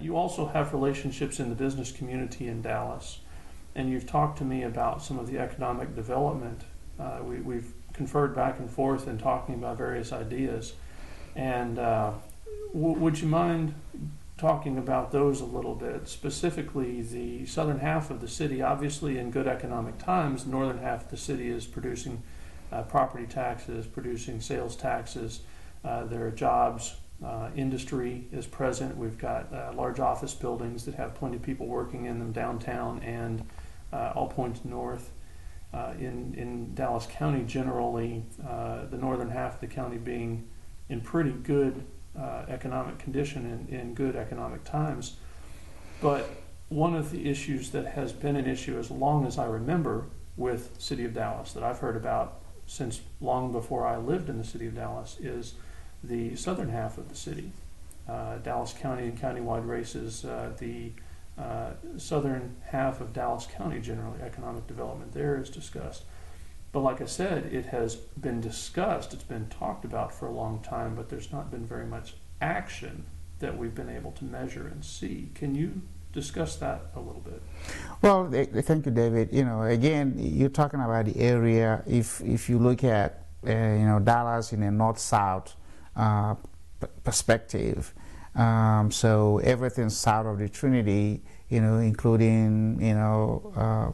You also have relationships in the business community in Dallas, and you've talked to me about some of the economic development. We've conferred back and forth and talking about various ideas. And would you mind talking about those a little bit? Specifically, the southern half of the city, obviously in good economic times, the northern half of the city is producing property taxes, producing sales taxes. There are jobs. Industry is present. We've got large office buildings that have plenty of people working in them downtown and all points north. In Dallas County, generally, the northern half of the county being in pretty good economic condition in good economic times. But one of the issues that has been an issue as long as I remember with the city of Dallas, that I've heard about since long before I lived in the city of Dallas, is the southern half of the city. Dallas County and countywide races, the southern half of Dallas County, generally, economic development there is discussed. But like I said, it has been discussed, it's been talked about for a long time, but there's not been very much action that we've been able to measure and see. Can you discuss that a little bit? Well, thank you, David. Again, you're talking about the area. If you look at, Dallas in a north-south perspective, so everything south of the Trinity, including,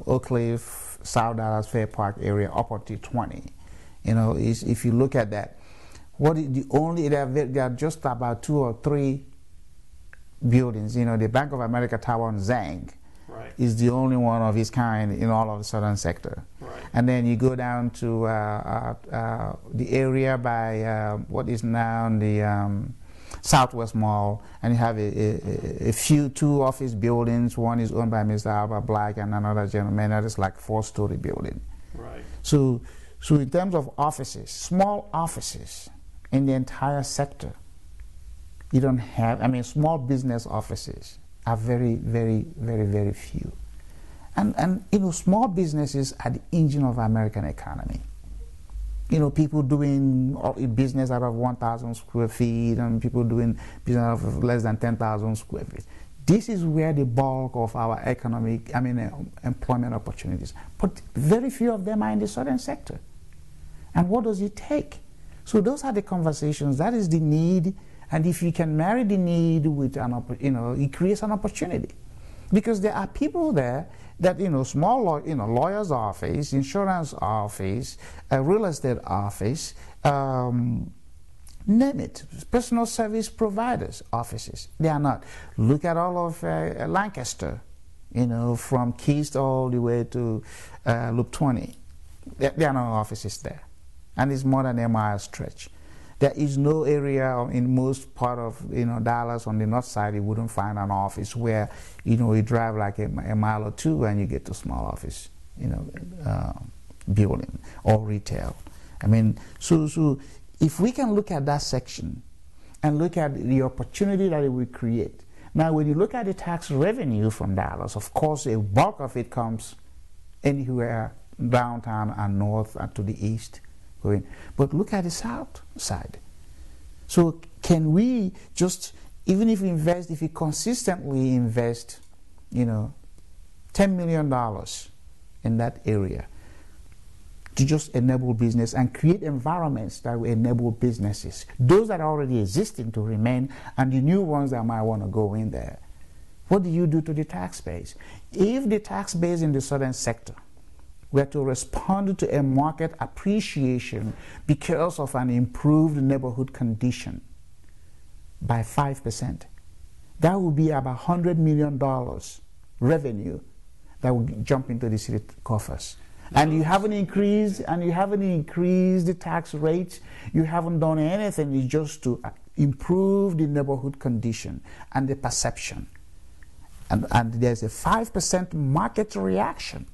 Oak Cliff, South Dallas, Fair Park area up until 20. If you look at that, there are just about 2 or 3 buildings. The Bank of America Tower on Zang is the only one of its kind in all of the southern sector. Right. And then you go down to the area by what is now the Southwest Mall, and you have a few 2 office buildings. One is owned by Mr. Albert Black, and another gentleman that is like 4-story building. Right. So in terms of offices, small offices in the entire sector, you don't have. Small business offices are very, very, very, very few, and small businesses are the engine of American economy. People doing business out of 1,000 square feet and people doing business out of less than 10,000 square feet. This is where the bulk of our employment opportunities. But very few of them are in the southern sector. And what does it take? So those are the conversations. That is the need. And if you can marry the need with it creates an opportunity. Because there are people there that, small lawyer's office, insurance office, real estate office, name it, personal service providers offices. They are not. Look at all of Lancaster, from Keast all the way to Loop 20. There are no offices there. And it's more than a mile stretch. There is no area in most part of Dallas on the north side you wouldn't find an office where you drive like a mile or 2 and you get to a small office building or retail. So if we can look at that section and look at the opportunity that it will create. Now, when you look at the tax revenue from Dallas, of course, a bulk of it comes anywhere downtown and north and to the east. But look at the south side. So can we just, even if we consistently invest, $10 million in that area to just enable business and create environments that will enable businesses, those that are already existing to remain and the new ones that might want to go in there. What do you do to the tax base? If the tax base in the southern sector were to respond to a market appreciation because of an improved neighborhood condition by 5%, that would be about $100 million revenue that would jump into the city coffers. And you haven't increased the tax rates, you haven't done anything, it's just to improve the neighborhood condition and the perception. And there's a 5% market reaction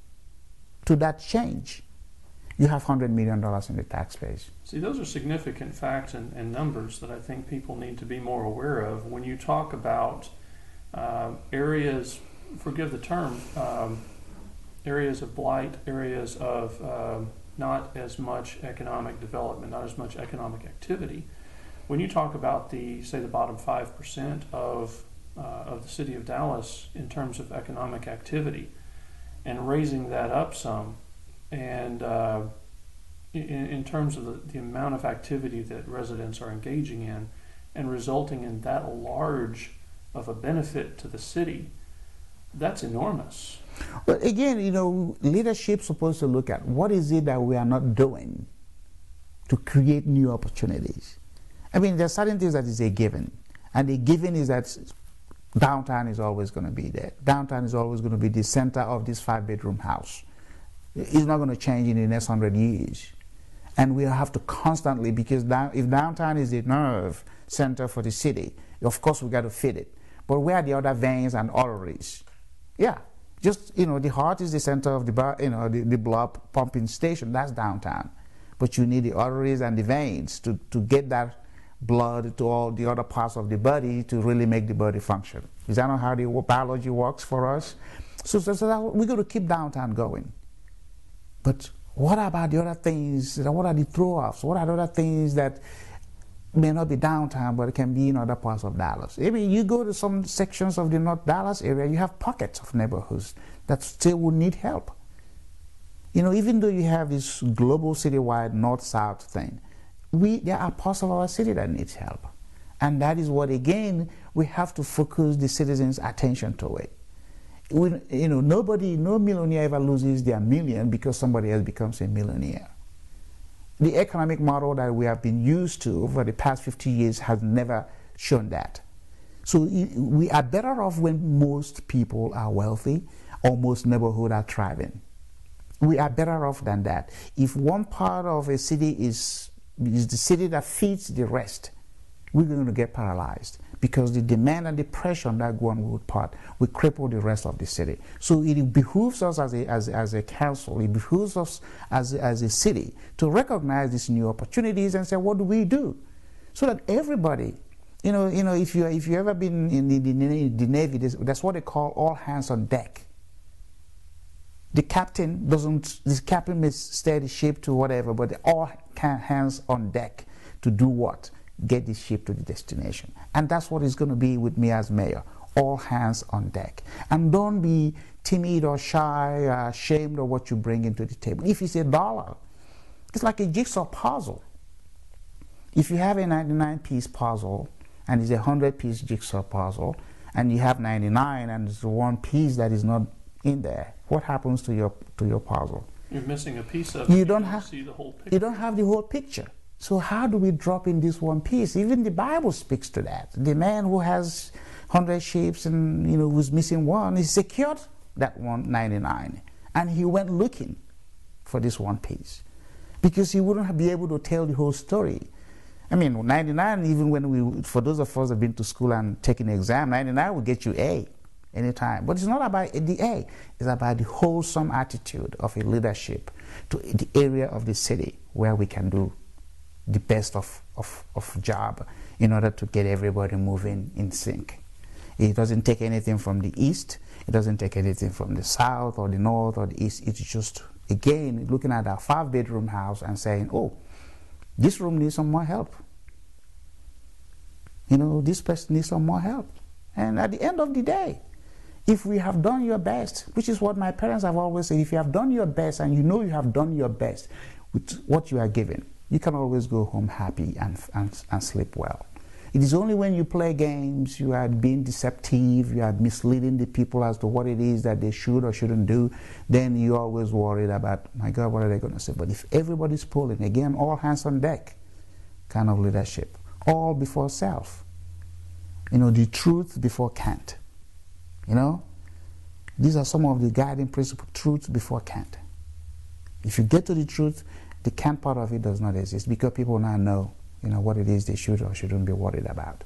to that change. You have $100 million in the tax base. See, those are significant facts and numbers that I think people need to be more aware of. When you talk about areas, forgive the term, areas of blight, areas of not as much economic development, not as much economic activity, when you talk about the bottom 5% of of the city of Dallas in terms of economic activity, and raising that up some, and in terms of the amount of activity that residents are engaging in, and resulting in that large of a benefit to the city, that's enormous. But again, leadership's supposed to look at what is it that we are not doing to create new opportunities. I mean, there are certain things that is a given. And the given is that downtown is always going to be there. Downtown is always going to be the center of this 5-bedroom house. It's not going to change in the next 100 years. And we have to constantly, because if downtown is the nerve center for the city, of course we got to fit it. But where are the other veins and arteries? Yeah, just, the heart is the center of the blood pumping station. That's downtown. But you need the arteries and the veins to get that blood to all the other parts of the body to really make the body function. Is that not how the biology works for us? So we're going to keep downtown going. But what about the other things? What are the throw-offs? What are the other things that may not be downtown, but it can be in other parts of Dallas? I mean, you go to some sections of the North Dallas area, you have pockets of neighborhoods that still would need help. Even though you have this global citywide north-south thing, there are parts of our city that needs help. And that is what, again, we have to focus the citizens' attention to it. No millionaire ever loses their million because somebody else becomes a millionaire. The economic model that we have been used to over the past 50 years has never shown that. So we are better off when most people are wealthy or most neighborhoods are thriving. We are better off than that. If one part of a city is the city that feeds the rest, we're going to get paralyzed because the demand and the pressure on that one part will cripple the rest of the city. So it behooves us as a council, it behooves us as a city to recognize these new opportunities and say, what do we do? So that everybody, if you ever been in the Navy, that's what they call all hands on deck. The captain may steer the ship to whatever, but they're all hands on deck to do what? Get the ship to the destination. And that's what it's going to be with me as mayor. All hands on deck. And don't be timid or shy or ashamed of what you bring into the table. If it's $1, it's like a jigsaw puzzle. If you have a 99-piece puzzle and it's a 100-piece jigsaw puzzle, and you have 99 and there's one piece that is not in there, what happens to your puzzle? You're missing a piece of it. You don't see the whole picture. You don't have the whole picture. So how do we drop in this one piece? Even the Bible speaks to that. The man who has 100 sheep and who's missing one, he secured that 199, and he went looking for this one piece because he wouldn't be able to tell the whole story. I mean, 99, even for those of us that have been to school and taken an exam, 99 will get you A anytime. But it's not about the A. It's about the wholesome attitude of a leadership to the area of the city where we can do the best of job in order to get everybody moving in sync. It doesn't take anything from the east. It doesn't take anything from the south or the north or the east. It's just, again, looking at our 5-bedroom house and saying, oh, this room needs some more help. This person needs some more help. And at the end of the day, if we have done your best, which is what my parents have always said, if you have done your best and you have done your best with what you are given, you can always go home happy and sleep well. It is only when you play games, you are being deceptive, you are misleading the people as to what it is that they should or shouldn't do, then you're always worried about, my God, what are they going to say? But if everybody's pulling, again, all hands on deck kind of leadership, all before self, the truth before Kant. These are some of the guiding principles, truth before Kant. If you get to the truth, the Kant part of it does not exist because people now know, what it is they should or shouldn't be worried about.